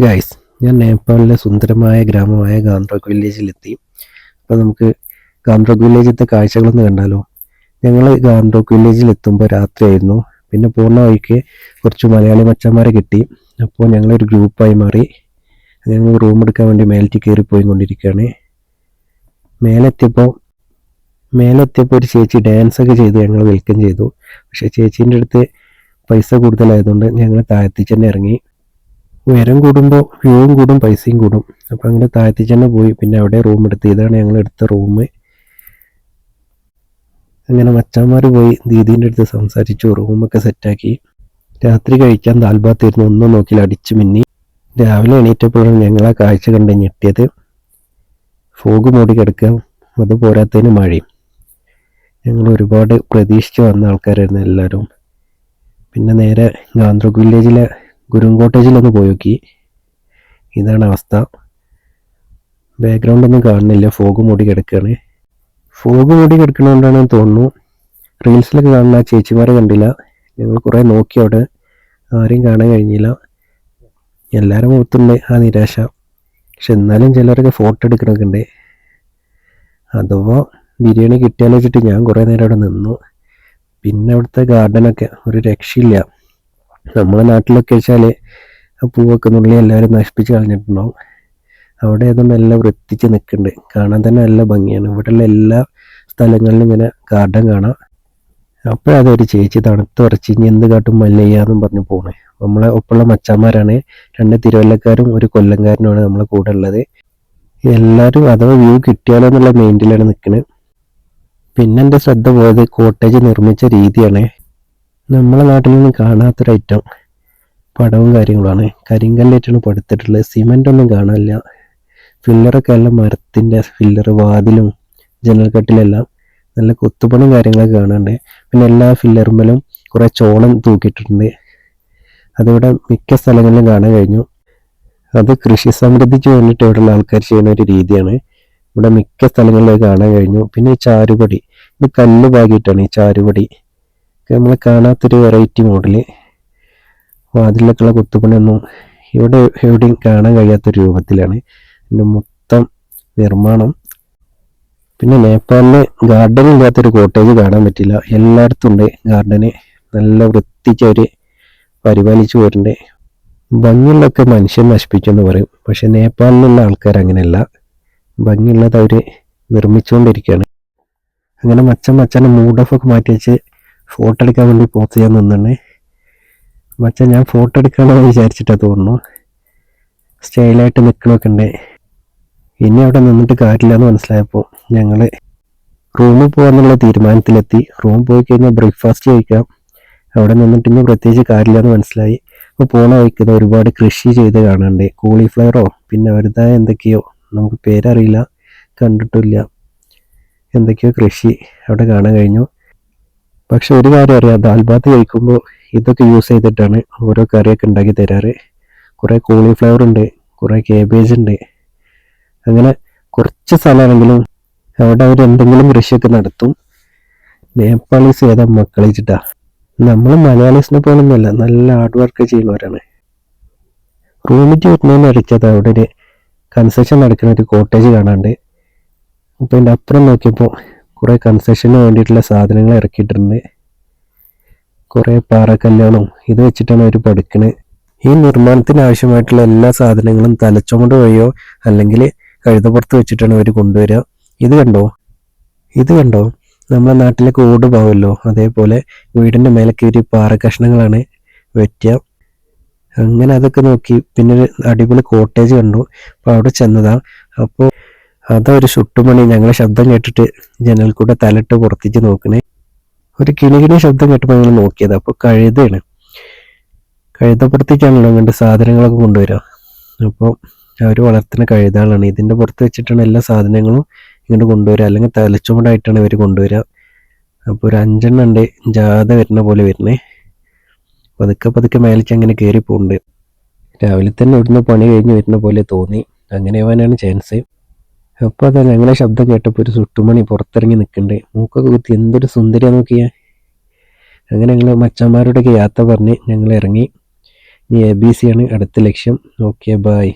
Guys, ഞാൻ നേപ്പാളിലെ സുന്ദരമായ ഗ്രാമമായ ഗാംഗ്ടോക്ക് വില്ലേജിലെത്തി. അപ്പോൾ നമുക്ക് ഗാംഗ്ടോക്ക് വില്ലേജിലത്തെ കാഴ്ചകളൊന്ന് കണ്ടാലോ. ഞങ്ങൾ ഗാംഗ്ടോക്ക് വില്ലേജിലെത്തുമ്പോൾ രാത്രിയായിരുന്നു. പിന്നെ പോകുന്ന വഴിക്ക് കുറച്ച് മലയാളി മച്ചന്മാരെ കിട്ടി. അപ്പോൾ ഞങ്ങളൊരു ഗ്രൂപ്പായി മാറി. ഞങ്ങൾ റൂം എടുക്കാൻ വേണ്ടി മേലേക്ക് കയറി പോയിക്കൊണ്ടിരിക്കുകയാണ്. മേലെത്തിയപ്പോൾ ഒരു ചേച്ചി ഡാൻസൊക്കെ ചെയ്ത് ഞങ്ങൾ വെൽക്കം ചെയ്തു. പക്ഷേ ചേച്ചീൻ്റെ അടുത്ത് പൈസ കൂടുതലായതുകൊണ്ട് ഞങ്ങൾ താഴത്തേക്ക് തന്നെ ഇറങ്ങി. ഉയരം കൂടുമ്പോൾ വ്യൂവും കൂടും, പൈസയും കൂടും. അപ്പോൾ അങ്ങനെ താഴത്തേക്ക് തന്നെ പോയി. പിന്നെ അവിടെ റൂം എടുത്ത്. ഇതാണ് ഞങ്ങൾ എടുത്ത റൂം. അങ്ങനെ മച്ചാന്മാർ പോയി ദീദീൻ്റെ അടുത്ത് സംസാരിച്ചു, റൂമൊക്കെ സെറ്റാക്കി. രാത്രി കഴിക്കാൻ താൽബാത്തായിരുന്നു. ഒന്നും നോക്കിയില്ല, അടിച്ചു മിന്നി. രാവിലെ എണീറ്റപ്പോഴാണ് ഞങ്ങൾ ആ കാഴ്ച കണ്ട് ഞെട്ടിയത്. ഫോഗ് മൂടി കിടക്കുക, അത് പോരാത്തതിന് മഴയും. ഞങ്ങൾ ഒരുപാട് പ്രതീക്ഷിച്ച് വന്ന ആൾക്കാരായിരുന്നു എല്ലാവരും. പിന്നെ നേരെ ഗാംഗ്ടോക്ക് വില്ലേജിലെ ഗുരുങ് കോട്ടേജിലൊന്ന് പോയി നോക്കി. ഇതാണ് അവസ്ഥ. ബാക്ക്ഗ്രൗണ്ടൊന്നും കാണുന്നില്ല, ഫോഗ് മൂടി കിടക്കുകയാണ്. ഫോഗ് മൂടി കിടക്കണോണ്ടാണെന്ന് തോന്നുന്നു. റീൽസിലൊക്കെ കാണുന്ന ആ ചേച്ചിമാരെ കണ്ടില്ല. ഞങ്ങൾ കുറേ നോക്കി, അവിടെ ആരെയും കാണാൻ കഴിഞ്ഞില്ല. എല്ലാവരും മുഖത്തുണ്ട് ആ നിരാശ. പക്ഷെ എന്നാലും ചിലരൊക്കെ ഫോട്ടോ എടുക്കണമൊക്കെ ഉണ്ട്. അഥവാ ബിരിയാണി കിട്ടിയാലോ വെച്ചിട്ട് ഞാൻ കുറേ നേരം അവിടെ നിന്നു. പിന്നെ അവിടുത്തെ ഗാർഡനൊക്കെ ഒരു രക്ഷയില്ല. നമ്മളെ നാട്ടിലൊക്കെ വെച്ചാൽ ആ പൂവൊക്കെ നുള്ളി എല്ലാവരും നശിപ്പിച്ച് കളഞ്ഞിട്ടുണ്ടാവും. അവിടെ അതൊന്നും എല്ലാം വൃത്തിച്ച് നിൽക്കുന്നുണ്ട്. കാണാൻ തന്നെ നല്ല ഭംഗിയാണ്. ഇവിടെയുള്ള എല്ലാ സ്ഥലങ്ങളിലും ഇങ്ങനെ ഗാർഡൻ കാണാം. അപ്പോഴതൊരു ചേച്ചി തണുത്ത് ഉറച്ച് ഇനി എന്ത് കാട്ടും മല്ലയ്യാന്നും പറഞ്ഞു പോണേ. നമ്മളെ ഒപ്പമുള്ള മച്ചാന്മാരാണ്. 2 തിരുവല്ലക്കാരും 1 കൊല്ലംകാരനുമാണ് നമ്മളെ കൂടെ ഉള്ളത്. എല്ലാവരും അഥവാ വ്യൂ കിട്ടിയാലോ എന്നുള്ള മൈൻഡിലാണ് നിൽക്കുന്നത്. പിന്നെ എൻ്റെ ശ്രദ്ധ പോയത് കോട്ടേജ് നിർമ്മിച്ച രീതിയാണ്. നമ്മളെ നാട്ടിൽ നിന്നും കാണാത്തൊരു ഐറ്റം പടവും കാര്യങ്ങളാണ്. കരിങ്കല്ലേറ്റാണ് പടുത്തിട്ടുള്ളത്. സിമെൻ്റ് ഒന്നും കാണാനില്ല. ഫില്ലറൊക്കെ എല്ലാം മരത്തിൻ്റെ ഫില്ലർ, വാതിലും ജനൽക്കട്ടിലെല്ലാം നല്ല കൊത്തുപണിയും കാര്യങ്ങളൊക്കെ കാണാനുണ്ട്. പിന്നെ എല്ലാ ഫില്ലറുമ്മലും കുറേ ചോളം തൂക്കിയിട്ടുണ്ട്. അതിവിടെ മിക്ക സ്ഥലങ്ങളിലും കാണാൻ കഴിഞ്ഞു. അത് കൃഷി സമൃദ്ധിക്ക് വേണ്ടിയിട്ട് ഇവിടെയുള്ള ആൾക്കാർ ചെയ്യുന്ന ഒരു രീതിയാണ്. ഇവിടെ മിക്ക സ്ഥലങ്ങളിലും കാണാൻ കഴിഞ്ഞു. പിന്നെ ഈ ചാരുപടി, ഇത് കല്ല് പാകിയിട്ടാണ് ഈ ചാരുപടി. നമ്മൾ കാണാത്തൊരു വെറൈറ്റി മോഡല്. വാതിലൊക്കെയുള്ള കുത്തുപണിയൊന്നും ഇവിടെ എവിടെയും കാണാൻ കഴിയാത്തൊരു രൂപത്തിലാണ് ഇതിൻ്റെ മൊത്തം നിർമ്മാണം. പിന്നെ നേപ്പാളിൽ ഗാർഡൻ ഇല്ലാത്തൊരു കോട്ടേജ് കാണാൻ പറ്റില്ല. എല്ലായിടത്തും ഉണ്ട് ഗാർഡന്. നല്ല വൃത്തിക്ക് അവർ പരിപാലിച്ചു വരുന്നുണ്ട്. ഭംഗിയുള്ളതൊക്കെ മനുഷ്യൻ നശിപ്പിക്കുമെന്ന് പറയും. പക്ഷെ നേപ്പാളിലുള്ള ആൾക്കാർ അങ്ങനെയല്ല. ഭംഗിയുള്ളത് അവർ നിർമ്മിച്ചുകൊണ്ടിരിക്കുകയാണ്. അങ്ങനെ മച്ചൻ്റെ മൂഡ് ഓഫൊക്കെ മാറ്റി വെച്ച് ഫോട്ടോ എടുക്കാൻ വേണ്ടി പോസ്റ്റ് ചെയ്യാൻ നിന്നുണ്ട്. ഞാൻ ഫോട്ടോ എടുക്കാമെന്ന് വിചാരിച്ചിട്ടാണ് തോന്നുന്നു. സ്റ്റൈലായിട്ട് നിൽക്കണമൊക്കെ ഉണ്ട്. ഇനി അവിടെ നിന്നിട്ട് കാര്യമില്ല എന്ന് മനസ്സിലായപ്പോൾ ഞങ്ങൾ റൂമിൽ പോകാന്നുള്ള തീരുമാനത്തിലെത്തി. റൂമിൽ പോയി കഴിഞ്ഞാൽ ബ്രേക്ക്ഫാസ്റ്റ് കഴിക്കാം. അവിടെ നിന്നിട്ട് ഇനി പ്രത്യേകിച്ച് കാര്യമില്ല എന്ന് മനസ്സിലായി. അപ്പോൾ പോണ വയ്ക്കുന്നത് ഒരുപാട് കൃഷി ചെയ്ത് കാണാനുണ്ട്. കോളിഫ്ലവറോ പിന്നെ അവരുതായ എന്തൊക്കെയോ, നമുക്ക് പേരറിയില്ല, കണ്ടിട്ടില്ല, എന്തൊക്കെയോ കൃഷി അവിടെ കാണാൻ കഴിഞ്ഞു. പക്ഷെ ഒരു കാര്യം അറിയാം, ദാൽബാത്ത് കഴിക്കുമ്പോൾ ഇതൊക്കെ യൂസ് ചെയ്തിട്ടാണ് ഓരോ കറിയൊക്കെ ഉണ്ടാക്കി തരാറ്. കുറേ കോളിഫ്ലവർ ഉണ്ട്, കുറേ കേബേജ് ഉണ്ട്. അങ്ങനെ കുറച്ച് സ്ഥലമാണെങ്കിലും അവിടെ അവർ എന്തെങ്കിലും കൃഷിയൊക്കെ നടത്തും. നേപ്പാളീസ് ഏതാ മക്കളിച്ചിട്ടാ. നമ്മൾ മലയാളീസിനെ പോലൊന്നുമല്ല, നല്ല ഹാർഡ് വർക്ക് ചെയ്യുന്നവരാണ്. റൂമിറ്റ് വരുന്നതെന്ന് അടിച്ചത് അവിടെ ഒരു കൺസ്ട്രക്ഷൻ നടക്കുന്ന ഒരു കോട്ടേജ് കാണാണ്ട്. അപ്പോൾ അതിൻ്റെ അപ്പുറം നോക്കിയപ്പോൾ കുറേ കൺസ്ട്രക്ഷന് വേണ്ടിയിട്ടുള്ള സാധനങ്ങൾ ഇറക്കിയിട്ടുണ്ട്. കുറേ പാറക്കല്ലുകളും ഇത് വെച്ചിട്ടാണ് അവർ പഠിക്കുന്നത്. ഈ നിർമ്മാണത്തിന് ആവശ്യമായിട്ടുള്ള എല്ലാ സാധനങ്ങളും തലച്ചുമട് വഴിയോ അല്ലെങ്കിൽ കഴുതപ്പുറത്ത് വെച്ചിട്ടാണ് അവർ കൊണ്ടുവരിക. ഇത് കണ്ടോ നമ്മളെ നാട്ടിലൊക്കെ ഓട് പോവുമല്ലോ, അതേപോലെ വീടിൻ്റെ മേലെ കയറി പാറ കഷ്ണങ്ങളാണ് വെറ്റുക. അങ്ങനെ അതൊക്കെ നോക്കി പിന്നെ ഒരു അടിപൊളി കോട്ടേജ് കണ്ടു. അപ്പോൾ അവിടെ ചെന്നതാ. അപ്പോൾ അതൊരു ചുട്ടുമണി ഞങ്ങളെ ശബ്ദം കേട്ടിട്ട് ജനൽ കൂടെ തലയിട്ട് പുറത്തേക്ക് നോക്കണേ. ഒരു കിണികിണി ശബ്ദം കേട്ടപ്പോൾ ഞങ്ങൾ നോക്കിയത്. അപ്പോൾ കഴുതയാണ്. കഴുതപ്പുറത്തേക്കാണല്ലോ അങ്ങോട്ട് സാധനങ്ങളൊക്കെ കൊണ്ടുവരിക. അപ്പോൾ അവർ വളർത്തുന്ന കഴുതകളാണ്. ഇതിൻ്റെ പുറത്ത് വെച്ചിട്ടാണ് എല്ലാ സാധനങ്ങളും ഇങ്ങോട്ട് കൊണ്ടുവരിക. അല്ലെങ്കിൽ തലച്ചുമടായിട്ടാണ് ഇവർ കൊണ്ടുവരിക. അപ്പോൾ ഒരു 5 എണ്ണം ഉണ്ട്, ജാഥ വരുന്ന പോലെ വരുന്നേ. പതുക്കെ മേലേക്ക് അങ്ങനെ കയറി പോകുന്നുണ്ട്. രാവിലെ തന്നെ ഇവിടുന്ന് പണി കഴിഞ്ഞ് വരുന്ന പോലെ തോന്നി. അങ്ങനെ ആവാനാണ് ചാൻസ്. അപ്പോൾ അതാ ഞങ്ങളെ ശബ്ദം കേട്ടപ്പോൾ ഒരു ചുട്ടുമണി പുറത്തിറങ്ങി നിൽക്കുന്നുണ്ട്. മൂക്കൊക്കെ കുത്തി എന്തൊരു സുന്ദരിയാ നോക്കിയാൽ. അങ്ങനെ ഞങ്ങൾ മച്ചന്മാരോടൊക്കെ യാത്ര പറഞ്ഞ് ഞങ്ങൾ ഇറങ്ങി. ഇനി ABC ആണ് അടുത്ത ലക്ഷ്യം. Okay bye.